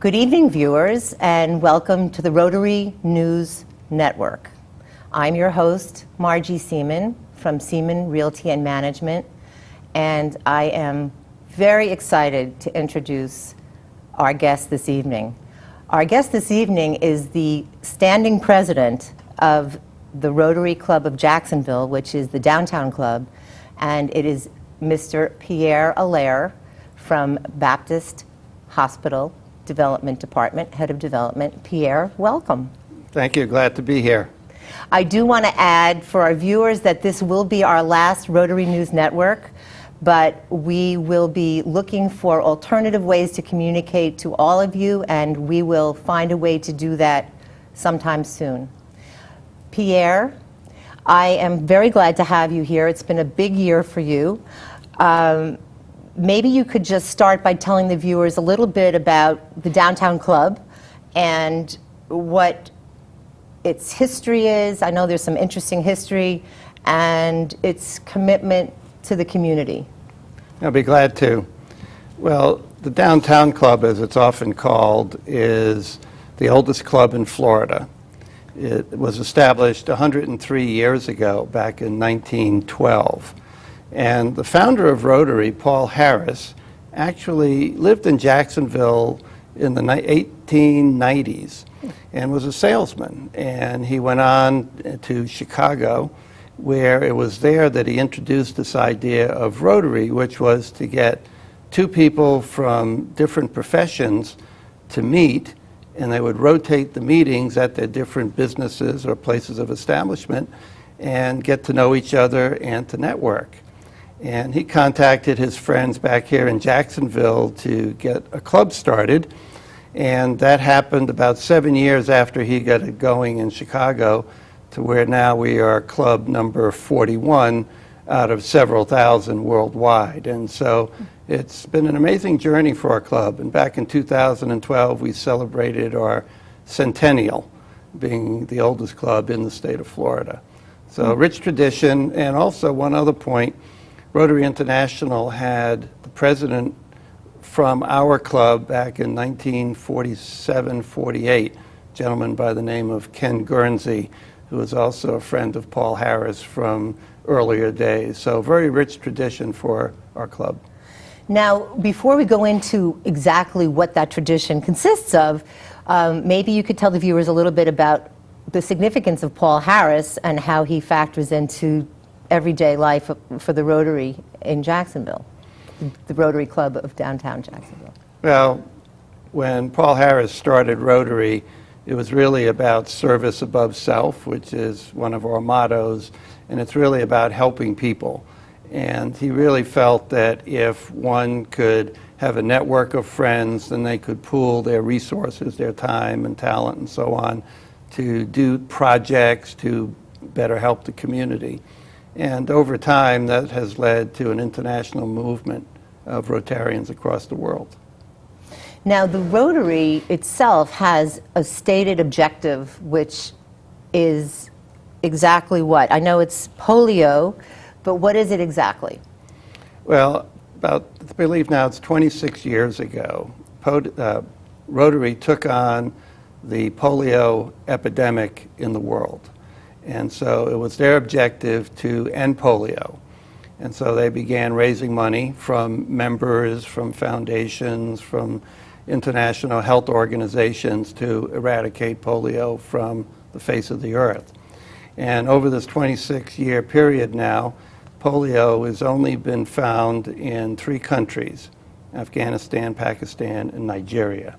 Good evening, viewers, and welcome to the Rotary News Network. I'm your host, Margie Seaman from Seaman Realty and Management, and I am very excited to introduce our guest this evening. Our guest this evening is the standing president of the Rotary Club of Jacksonville, which is the downtown club, and it is Mr. Pierre Allaire from Baptist Hospital Development Department, Head of Development. Pierre, welcome. Thank you. Glad to be here. I do want to add for our viewers that this will be our last Rotary News Network, but we will be looking for alternative ways to communicate to all of you, and we will find a way to do that sometime soon. Pierre, I am very glad to have you here. It's been a big year for you. Maybe you could just start by telling the viewers a little bit about the Downtown Club and what its history is. I know there's some interesting history, and its commitment to the community. I'll be glad to. Well, the Downtown Club, as it's often called, is the oldest club in Florida. It was established 103 years ago, back in 1912. And the founder of Rotary, Paul Harris, actually lived in Jacksonville in the 1890s and was a salesman. And he went on to Chicago, where it was there that he introduced this idea of Rotary, which was to get two people from different professions to meet, and they would rotate the meetings at their different businesses or places of establishment and get to know each other and to network. And he contacted his friends back here in Jacksonville to get a club started. And that happened about 7 years after he got it going in Chicago, to where now we are club number 41 out of several thousand worldwide. And so it's been an amazing journey for our club. And back in 2012, we celebrated our centennial, being the oldest club in the state of Florida. So rich tradition. And also one other point, Rotary International had the president from our club back in 1947-48, a gentleman by the name of Ken Guernsey, who was also a friend of Paul Harris from earlier days. So very rich tradition for our club. Now, before we go into exactly what that tradition consists of, maybe you could tell the viewers a little bit about the significance of Paul Harris and how he factors into everyday life for the Rotary in Jacksonville, the Rotary Club of downtown Jacksonville. Well, when Paul Harris started Rotary, it was really about service above self, which is one of our mottos, and it's really about helping people. And he really felt that if one could have a network of friends, then they could pool their resources, their time and talent and so on, to do projects to better help the community. And over time, that has led to an international movement of Rotarians across the world. Now, the Rotary itself has a stated objective, which is exactly what? I know it's polio, but what is it exactly? Well, I believe now it's 26 years ago, Rotary took on the polio epidemic in the world. And so it was their objective to end polio. And so they began raising money from members, from foundations, from international health organizations to eradicate polio from the face of the earth. And over this 26-year period now, polio has only been found in 3 countries, Afghanistan, Pakistan, and Nigeria.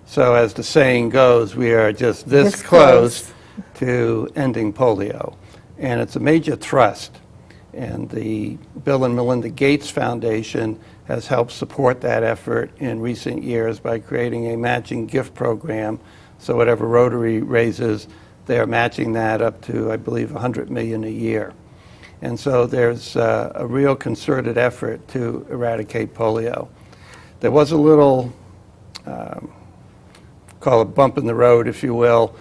So as the saying goes, we are just this close to ending polio. And it's a major thrust. And the Bill and Melinda Gates Foundation has helped support that effort in recent years by creating a matching gift program. So whatever Rotary raises, they're matching that up to, I believe, $100 million a year. And so there's a real concerted effort to eradicate polio. There was a little, call it bump in the road, if you will,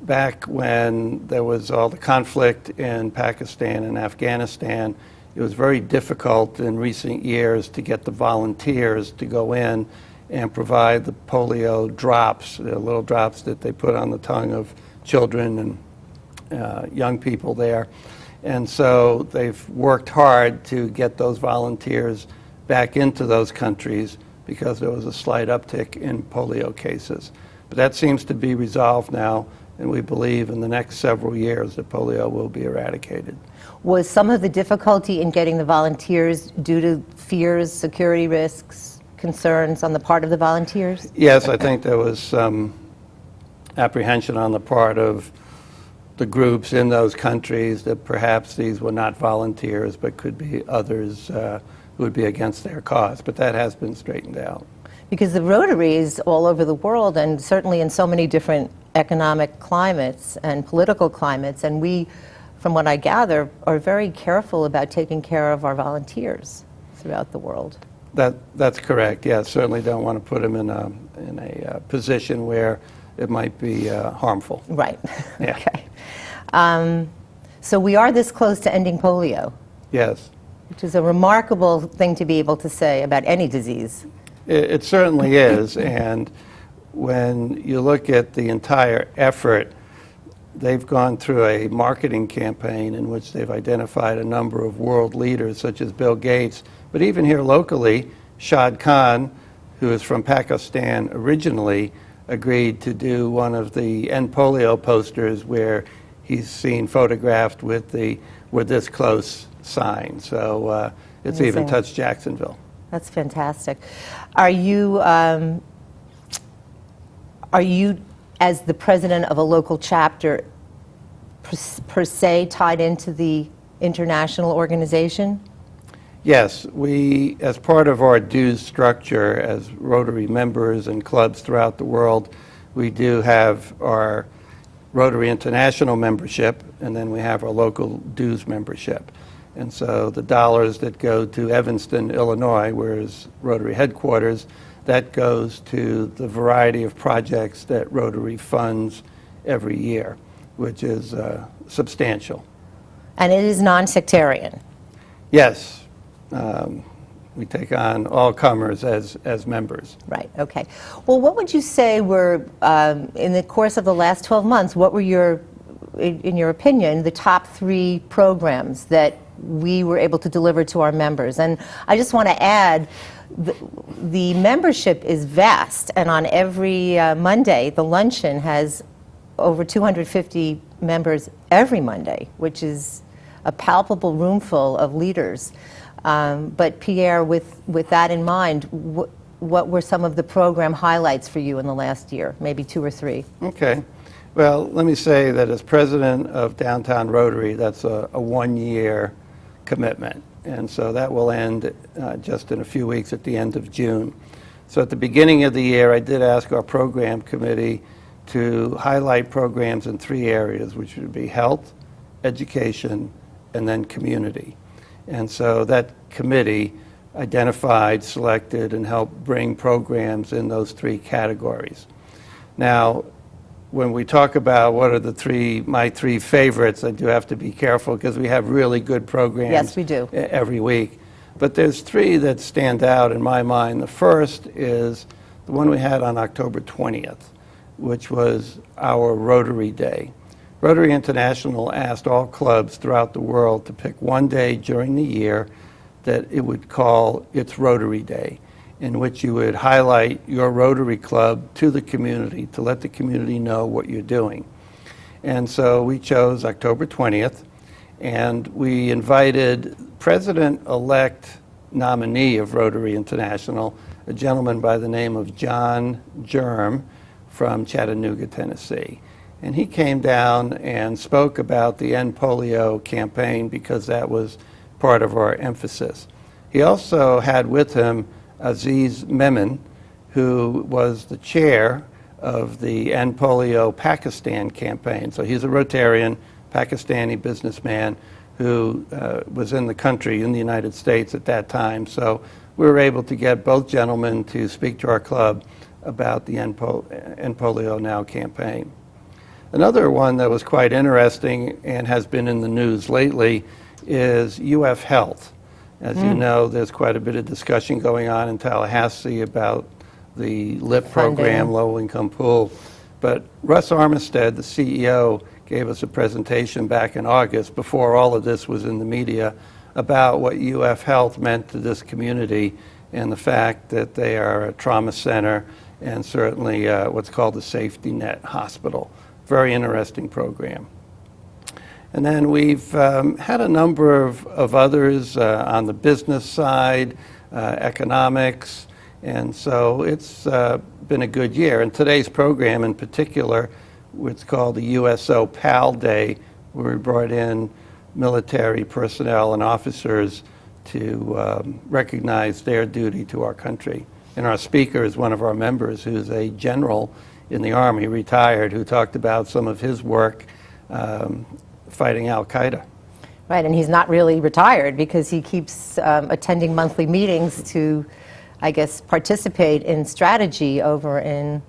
back when there was all the conflict in Pakistan and Afghanistan. It was very difficult in recent years to get the volunteers to go in and provide the polio drops, the little drops that they put on the tongue of children and young people there. And so they've worked hard to get those volunteers back into those countries because there was a slight uptick in polio cases. But that seems to be resolved now, and we believe in the next several years that polio will be eradicated. Was some of the difficulty in getting the volunteers due to fears, security risks, concerns on the part of the volunteers? Yes, I think there was some apprehension on the part of the groups in those countries that perhaps these were not volunteers but could be others who would be against their cause. But that has been straightened out. Because the Rotaries all over the world, and certainly in so many different economic climates and political climates, and we, from what I gather, are very careful about taking care of our volunteers throughout the world. That's correct. Yeah, certainly don't want to put them in a position where it might be harmful. Right. Yeah. Okay. So we are this close to ending polio. Yes. Which is a remarkable thing to be able to say about any disease. It certainly is, and when you look at the entire effort, they've gone through a marketing campaign in which they've identified a number of world leaders such as Bill Gates, but even here locally, Shad Khan, who is from Pakistan originally, agreed to do one of the End Polio posters where he's seen photographed with the "We're this close" sign. So it's Amazing. even touched Jacksonville. That's fantastic. Are you, as the president of a local chapter, per se tied into the international organization? Yes, we, as part of our dues structure as Rotary members and clubs throughout the world, we do have our Rotary International membership, and then we have our local dues membership. And so the dollars that go to Evanston, Illinois, where is Rotary headquarters, that goes to the variety of projects that Rotary funds every year, which is substantial. And it is non-sectarian. Yes. We take on all comers as members. Right, okay. Well, what would you say were, in the course of the last 12 months, what were in your opinion, the top 3 programs that we were able to deliver to our members? And I just want to add, the membership is vast, and on every Monday, the luncheon has over 250 members every Monday, which is a palpable roomful of leaders. But Pierre, with that in mind, what were some of the program highlights for you in the last year? Maybe 2 or 3. Okay. Well, let me say that as president of Downtown Rotary, that's a 1-year commitment. And so that will end just in a few weeks at the end of June. So at the beginning of the year, I did ask our program committee to highlight programs in 3 areas, which would be health, education, and then community. And so that committee identified, selected, and helped bring programs in those 3 categories. Now, when we talk about what are my 3 favorites, I do have to be careful because we have really good programs. Yes, we do. Every week. But there's 3 that stand out in my mind. The first is the one we had on October 20th, which was our Rotary Day. Rotary International asked all clubs throughout the world to pick one day during the year that it would call its Rotary Day, in which you would highlight your Rotary Club to the community to let the community know what you're doing. And so we chose October 20th, and we invited President-elect nominee of Rotary International, a gentleman by the name of John Germ from Chattanooga, Tennessee. And he came down and spoke about the End Polio campaign because that was part of our emphasis. He also had with him Aziz Memon, who was the chair of the End Polio Pakistan campaign. So he's a Rotarian, Pakistani businessman who was in the country, in the United States at that time. So we were able to get both gentlemen to speak to our club about the End Polio Now campaign. Another one that was quite interesting and has been in the news lately is UF Health. As you know, there's quite a bit of discussion going on in Tallahassee about the LIP Funding. program, Low Income Pool. But Russ Armistead, the CEO, gave us a presentation back in August, before all of this was in the media, about what UF Health meant to this community and the fact that they are a trauma center and certainly what's called a safety net hospital. Very interesting program. And then we've had a number of others on the business side, economics, and so it's been a good year. And today's program in particular, what's called the USO PAL Day, where we brought in military personnel and officers to recognize their duty to our country. And our speaker is one of our members who's a general in the Army, retired, who talked about some of his work fighting Al-Qaeda. Right, and he's not really retired because he keeps attending monthly meetings to, I guess, participate in strategy over in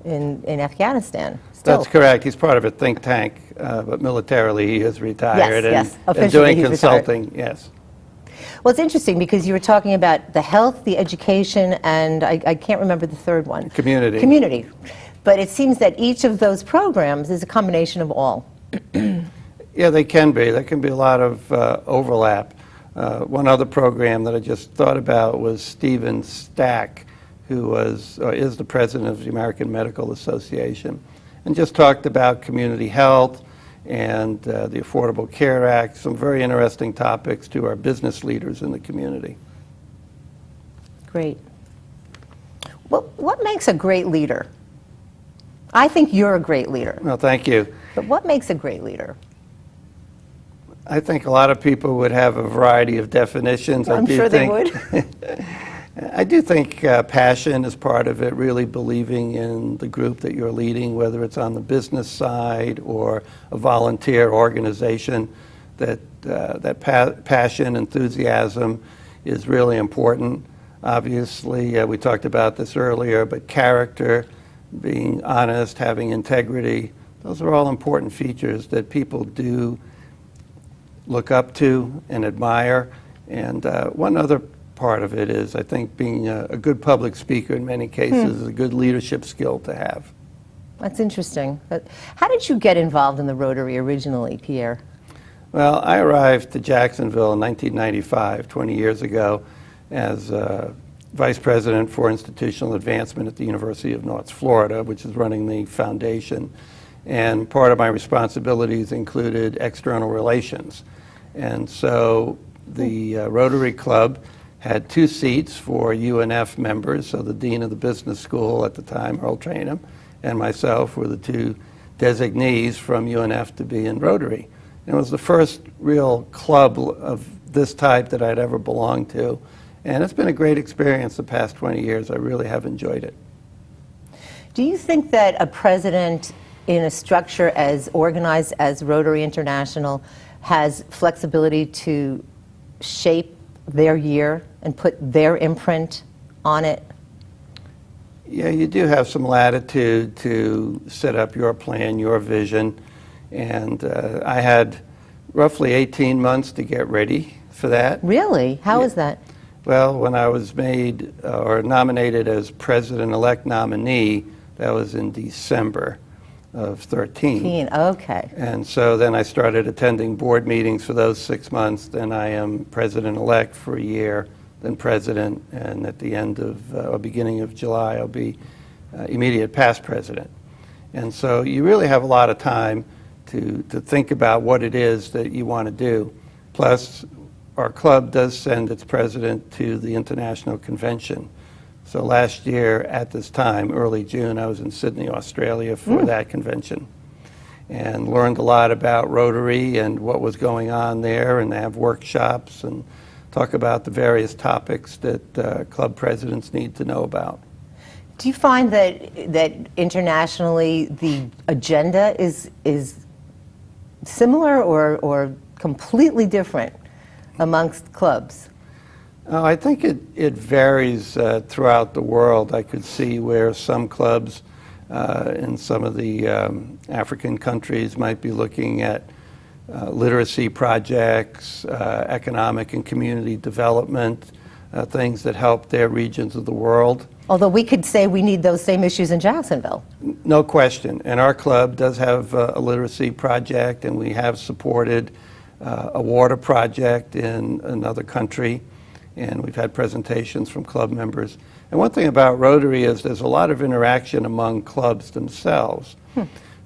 Afghanistan. Still. That's correct. He's part of a think tank, but militarily he is retired Yes, and officially doing he's consulting. retired. Yes. Well, it's interesting because you were talking about the health, the education, and I can't remember the third one. Community. Community. But it seems that each of those programs is a combination of all. Yeah, they can be. There can be a lot of overlap. One other program that I just thought about was Stephen Stack, who is the president of the American Medical Association, and just talked about community health and the Affordable Care Act, some very interesting topics to our business leaders in the community. Great. Well, what makes a great leader? I think you're a great leader. Well, thank you. But what makes a great leader? I think a lot of people would have a variety of definitions. I'm sure they would. I do think passion is part of it, really believing in the group that you're leading, whether it's on the business side or a volunteer organization, that passion, enthusiasm is really important. Obviously, we talked about this earlier, but character, being honest, having integrity, those are all important features that people do look up to and admire. And one other part of it is, I think, being a good public speaker in many cases is a good leadership skill to have. That's interesting. But how did you get involved in the Rotary originally, Pierre? Well, I arrived to Jacksonville in 1995, 20 years ago, as Vice President for Institutional Advancement at the University of North Florida, which is running the foundation. And part of my responsibilities included external relations. And so the Rotary Club had 2 seats for UNF members, so the Dean of the Business School at the time, Earl Trainham, and myself were the 2 designees from UNF to be in Rotary. And it was the first real club of this type that I'd ever belonged to. And it's been a great experience the past 20 years. I really have enjoyed it. Do you think that a president in a structure as organized as Rotary International has flexibility to shape their year and put their imprint on it? Yeah, you do have some latitude to set up your plan, your vision. And I had roughly 18 months to get ready for that. Really? How is that? Well, when I was made or nominated as president-elect nominee, that was in December of 13. Okay. And so then I started attending board meetings for those 6 months. Then I am president-elect for a year, then president, and at the end of or beginning of July, I'll be immediate past president. And so you really have a lot of time to think about what it is that you want to do. Plus, our club does send its president to the International Convention. So last year at this time, early June, I was in Sydney, Australia for that convention and learned a lot about Rotary and what was going on there, and they have workshops and talk about the various topics that club presidents need to know about. Do you find that internationally the agenda is similar or completely different amongst clubs? Oh, I think it varies throughout the world. I could see where some clubs in some of the African countries might be looking at literacy projects, economic and community development, things that help their regions of the world. Although we could say we need those same issues in Jacksonville. No question. And our club does have a literacy project, and we have supported a water project in another country, and we've had presentations from club members. And one thing about Rotary is there's a lot of interaction among clubs themselves.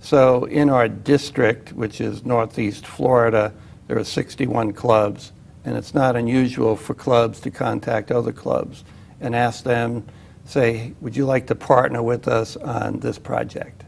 So in our district, which is Northeast Florida, there are 61 clubs, and it's not unusual for clubs to contact other clubs and ask them, say, would you like to partner with us on this project?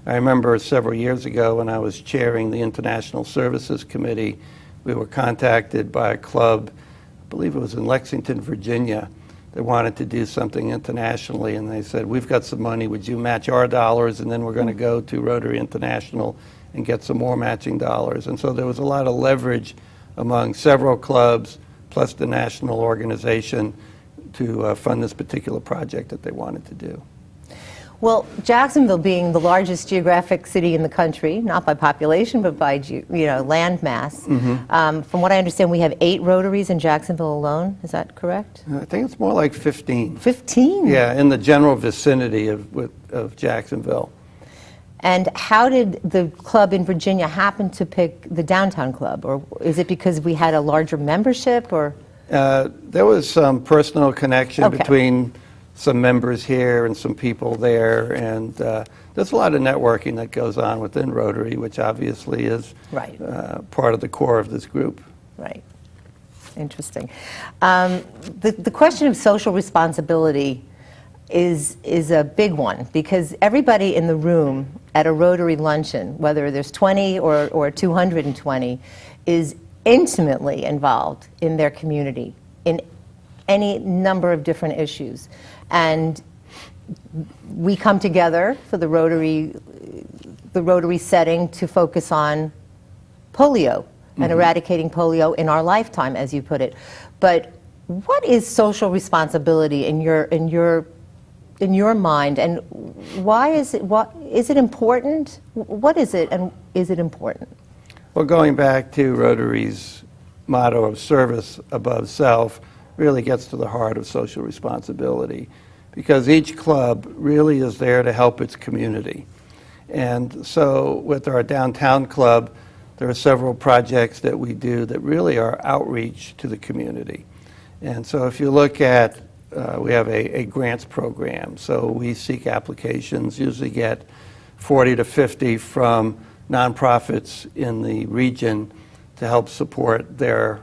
I remember several years ago when I was chairing the International Services Committee, we were contacted by a club, I believe it was in Lexington, Virginia, that wanted to do something internationally, and they said, we've got some money, would you match our dollars, and then we're going to go to Rotary International and get some more matching dollars. And so there was a lot of leverage among several clubs, plus the national organization, to fund this particular project that they wanted to do. Well, Jacksonville being the largest geographic city in the country, not by population, but by land mass, from what I understand, we have 8 Rotaries in Jacksonville alone. Is that correct? I think it's more like 15. 15? Yeah, in the general vicinity of Jacksonville. And how did the club in Virginia happen to pick the downtown club? Or is it because we had a larger membership? Or there was some personal connection between some members here and some people there, and there's a lot of networking that goes on within Rotary, which obviously is part of the core of this group. Right. Interesting. The question of social responsibility is a big one, because everybody in the room at a Rotary luncheon, whether there's 20 or 220, is intimately involved in their community in any number of different issues. And we come together for the Rotary setting to focus on polio and eradicating polio in our lifetime, as you put it. But what is social responsibility in your mind, and why is it? What is it important? What is it, and is it important? Well, going back to Rotary's motto of service above self really gets to the heart of social responsibility, because each club really is there to help its community. And so with our downtown club, there are several projects that we do that really are outreach to the community. And so if you look at, we have a grants program, so we seek applications, usually get 40 to 50 from nonprofits in the region to help support their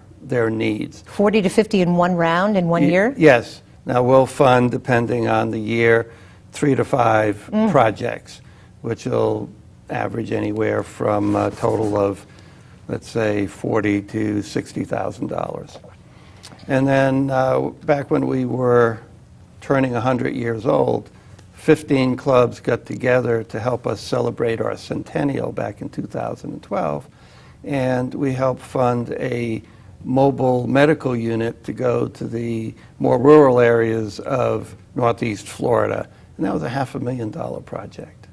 needs. 40 to 50 in one round, in one year? Yes. Now we'll fund, depending on the year, 3 to 5 projects, which will average anywhere from a total of, let's say, $40,000 to $60,000. And then back when we were turning 100 years old, 15 clubs got together to help us celebrate our centennial back in 2012, and we helped fund a mobile medical unit to go to the more rural areas of Northeast Florida, and that was a $500,000 project.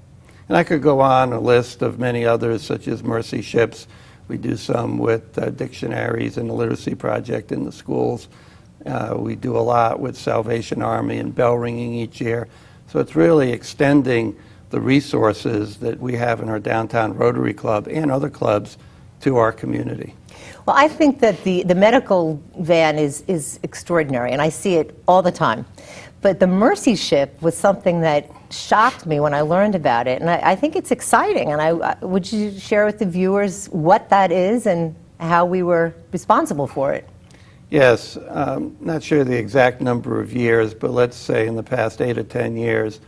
And I could go on a list of many others, such as Mercy Ships. We do some with dictionaries and the literacy project in the schools. We do a lot with Salvation Army and bell ringing each year. So it's really extending the resources that we have in our downtown Rotary Club and other clubs to our community. Well, I think that the medical van is extraordinary, and I see it all the time. But the Mercy Ship was something that shocked me when I learned about it, and I think it's exciting. And would you share with the viewers what that is and how we were responsible for it? Yes, not sure the exact number of years, but let's say in the past 8 or 10 years,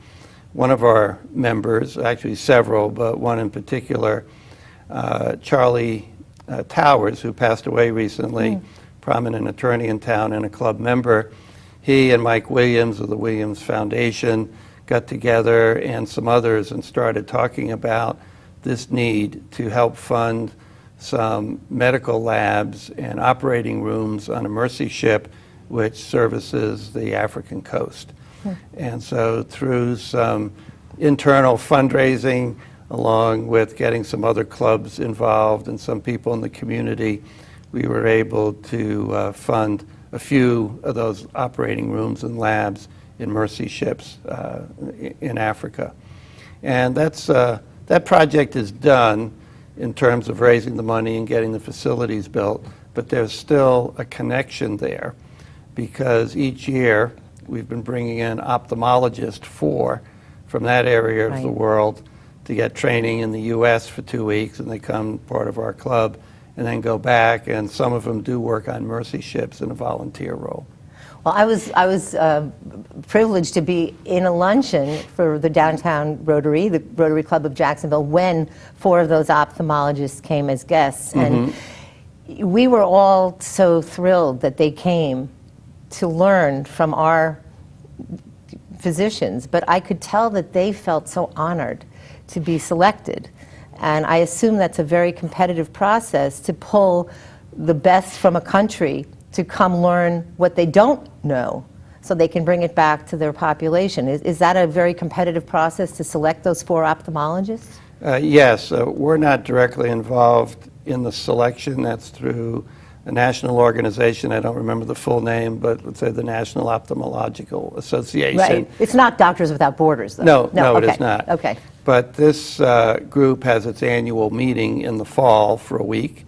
one of our members, actually several, but one in particular, Charlie Towers, who passed away recently, prominent attorney in town and a club member, he and Mike Williams of the Williams Foundation got together and some others and started talking about this need to help fund some medical labs and operating rooms on a Mercy Ship which services the African coast. And so through some internal fundraising, along with getting some other clubs involved and some people in the community, we were able to fund a few of those operating rooms and labs in mercy ships in Africa. And that project is done in terms of raising the money and getting the facilities built, but there's still a connection there because each year we've been bringing in ophthalmologists from that area of the world to get training in the U.S. for 2 weeks, and they come part of our club and then go back, and some of them do work on mercy ships in a volunteer role. Well, I was privileged to be in a luncheon for the Downtown Rotary, the Rotary Club of Jacksonville, when 4 of those ophthalmologists came as guests. And we were all so thrilled that they came to learn from our physicians, but I could tell that they felt so honored to be selected. And I assume that's a very competitive process to pull the best from a country to come learn what they don't know so they can bring it back to their population. Is that a very competitive process to select those 4 ophthalmologists? Yes, we're not directly involved in the selection. That's through a national organization. I don't remember the full name, but let's say the National Ophthalmological Association. Right. It's not Doctors Without Borders, though. No, okay. It is not. Okay. But this group has its annual meeting in the fall for a week.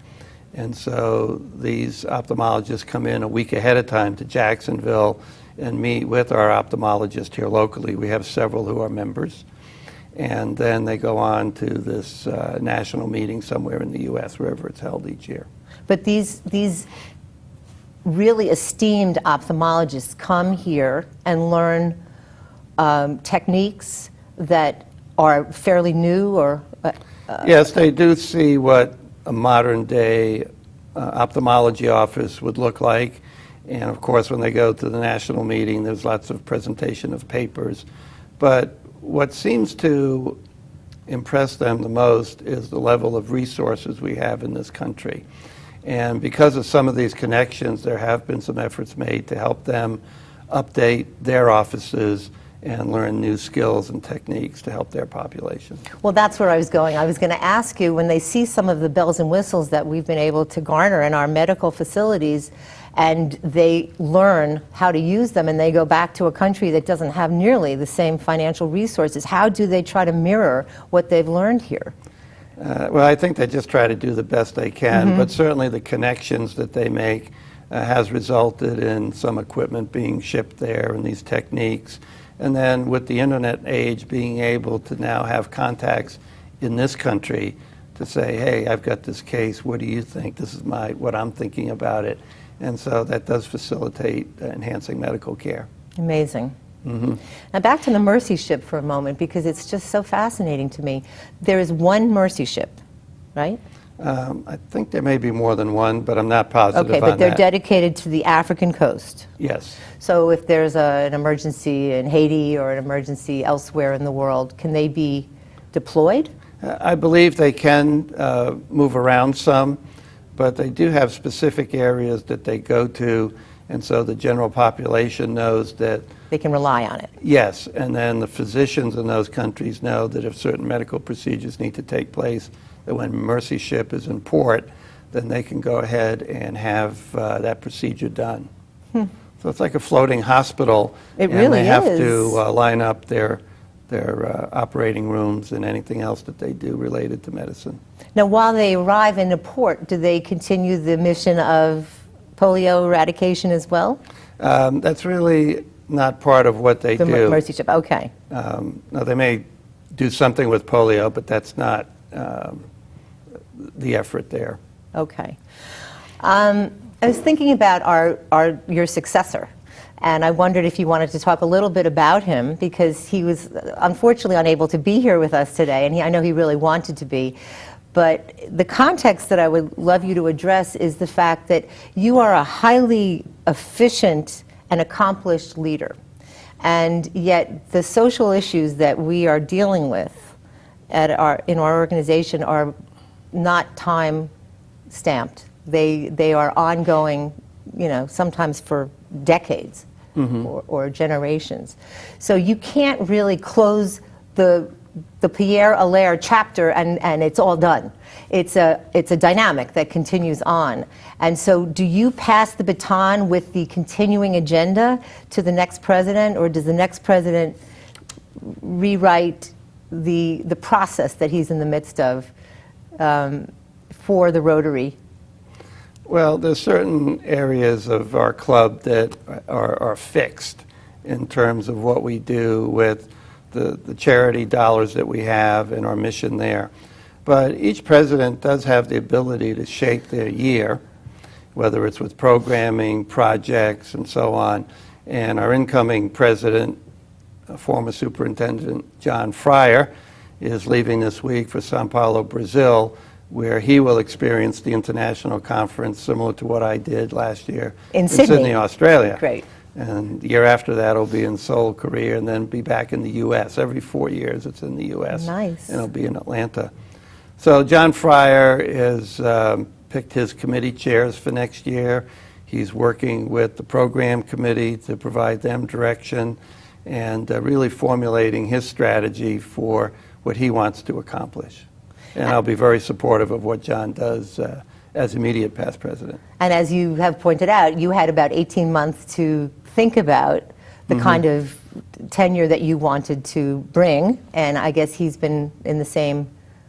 And so these ophthalmologists come in a week ahead of time to Jacksonville and meet with our ophthalmologist here locally. We have several who are members. And then they go on to this national meeting somewhere in the U.S., wherever it's held each year. But these really esteemed ophthalmologists come here and learn techniques that are fairly new or... Yes, they do see what a modern-day ophthalmology office would look like. And of course, when they go to the national meeting, there's lots of presentation of papers. But what seems to impress them the most is the level of resources we have in this country. And because of some of these connections, there have been some efforts made to help them update their offices and learn new skills and techniques to help their population. Well, that's where I was going. I was going to ask you, when they see some of the bells and whistles that we've been able to garner in our medical facilities, and they learn how to use them, and they go back to a country that doesn't have nearly the same financial resources, how do they try to mirror what they've learned here? Well, I think they just try to do the best they can, but certainly the connections that they make has resulted in some equipment being shipped there and these techniques. And then with the internet age, being able to now have contacts in this country to say, hey, I've got this case, what do you think? This is what I'm thinking about it. And so that does facilitate enhancing medical care. Amazing. Now back to the Mercy ship for a moment, because it's just so fascinating to me. There is one Mercy ship, right? I think there may be more than one, but I'm not positive on that. Okay, but they're dedicated to the African coast. Yes. So if there's an emergency in Haiti or an emergency elsewhere in the world, can they be deployed? I believe they can move around some, but they do have specific areas that they go to, and so the general population knows that They can rely on it. yes, and then the physicians in those countries know that if certain medical procedures need to take place, that when Mercy ship is in port, then they can go ahead and have that procedure done. So it's like a floating hospital. It and really they have is. to line up their operating rooms and anything else that they do related to medicine. Now, while they arrive in the port, do they continue the mission of polio eradication as well? That's really not part of what they The do. Mercy ship, okay. Now, they may do something with polio, but that's not the effort there. Okay. I was thinking about your successor, and I wondered if you wanted to talk a little bit about him, because he was unfortunately unable to be here with us today, and I know he really wanted to be. But the context that I would love you to address is the fact that you are a highly efficient and accomplished leader, and yet the social issues that we are dealing with in our organization are not time stamped. They are ongoing, sometimes for decades or generations. So you can't really close the the Pierre Allaire chapter and it's all done. It's a dynamic that continues on. And so do you pass the baton with the continuing agenda to the next president, or does the next president rewrite the process that he's in the midst of for the Rotary? Well, there's certain areas of our club that are fixed in terms of what we do with the charity dollars that we have and our mission there. But each president does have the ability to shape their year, whether it's with programming, projects, and so on. And our incoming president, former Superintendent John Fryer, is leaving this week for Sao Paulo, Brazil, where he will experience the international conference similar to what I did last year in Sydney, Australia. Great. And the year after that will be in Seoul, Korea, and then be back in the U.S. Every 4 years it's in the U.S. Nice. And it'll be in Atlanta. So John Fryer has picked his committee chairs for next year. He's working with the program committee to provide them direction and really formulating his strategy for what he wants to accomplish. And I'll be very supportive of what John does as immediate past president. And as you have pointed out, you had about 18 months to think about the kind of tenure that you wanted to bring, and I guess he's been in the same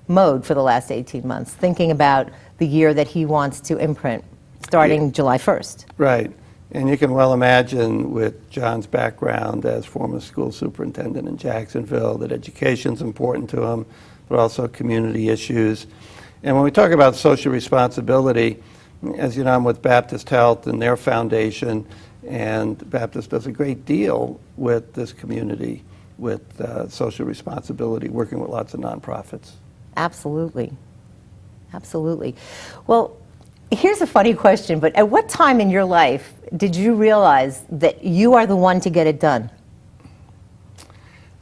mode for the last 18 months, thinking about the year that he wants to imprint, starting July 1st. Right. And you can well imagine with John's background as former school superintendent in Jacksonville that education's important to him, but also community issues. And when we talk about social responsibility, as you know, I'm with Baptist Health and their foundation, and Baptist does a great deal with this community with social responsibility, working with lots of nonprofits. Absolutely. Absolutely. Well, here's a funny question, but at what time in your life did you realize that you are the one to get it done?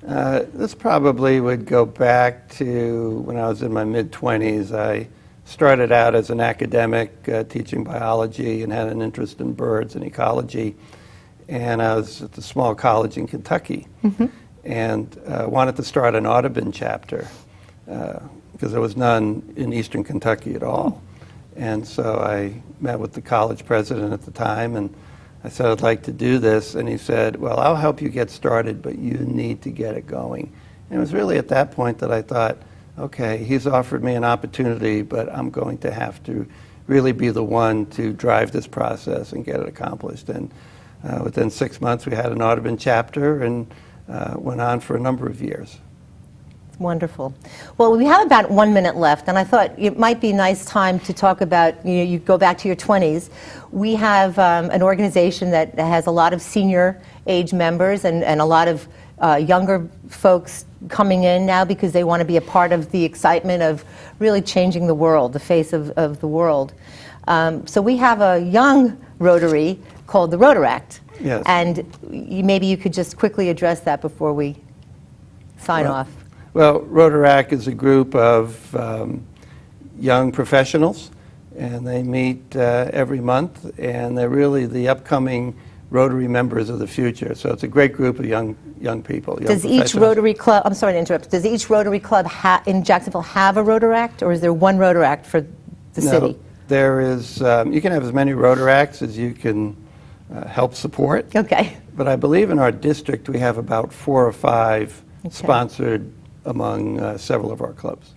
This probably would go back to when I was in my mid-20s. I started out as an academic teaching biology and had an interest in birds and ecology. And I was at a small college in Kentucky and wanted to start an Audubon chapter because there was none in eastern Kentucky at all. And so I met with the college president at the time and I said, I'd like to do this. And he said, well, I'll help you get started, but you need to get it going. And it was really at that point that I thought, okay, he's offered me an opportunity, but I'm going to have to really be the one to drive this process and get it accomplished. And within 6 months, we had an Audubon chapter and went on for a number of years. Wonderful. Well, we have about 1 minute left, and I thought it might be a nice time to talk about, you go back to your 20s. We have an organization that has a lot of senior age members and a lot of younger folks coming in now because they want to be a part of the excitement of really changing the world, the face of the world. So we have a young Rotary called the Rotaract. Yes. And maybe you could just quickly address that before we sign off. Well, Rotaract is a group of young professionals, and they meet every month, and they're really the upcoming Rotary members of the future. So it's a great group of young people. Does each Rotary Club, I'm sorry to interrupt, does each Rotary Club in Jacksonville have a Rotaract, or is there one Rotaract for the city? No, there is, you can have as many Rotaracts as you can help support. Okay. But I believe in our district we have about 4 or 5 sponsored among several of our clubs.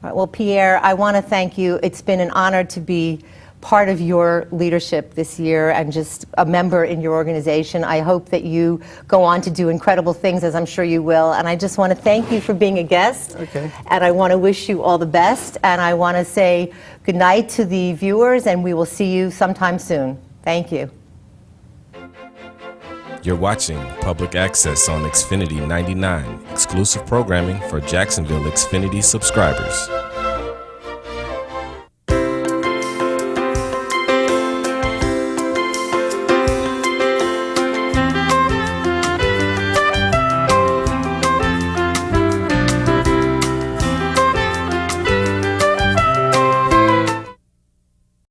All right, well, Pierre, I want to thank you. It's been an honor to be part of your leadership this year and just a member in your organization. I hope that you go on to do incredible things, as I'm sure you will. And I just want to thank you for being a guest. Okay. And I want to wish you all the best. And I want to say good night to the viewers, and we will see you sometime soon. Thank you. You're watching Public Access on Xfinity 99, exclusive programming for Jacksonville Xfinity subscribers.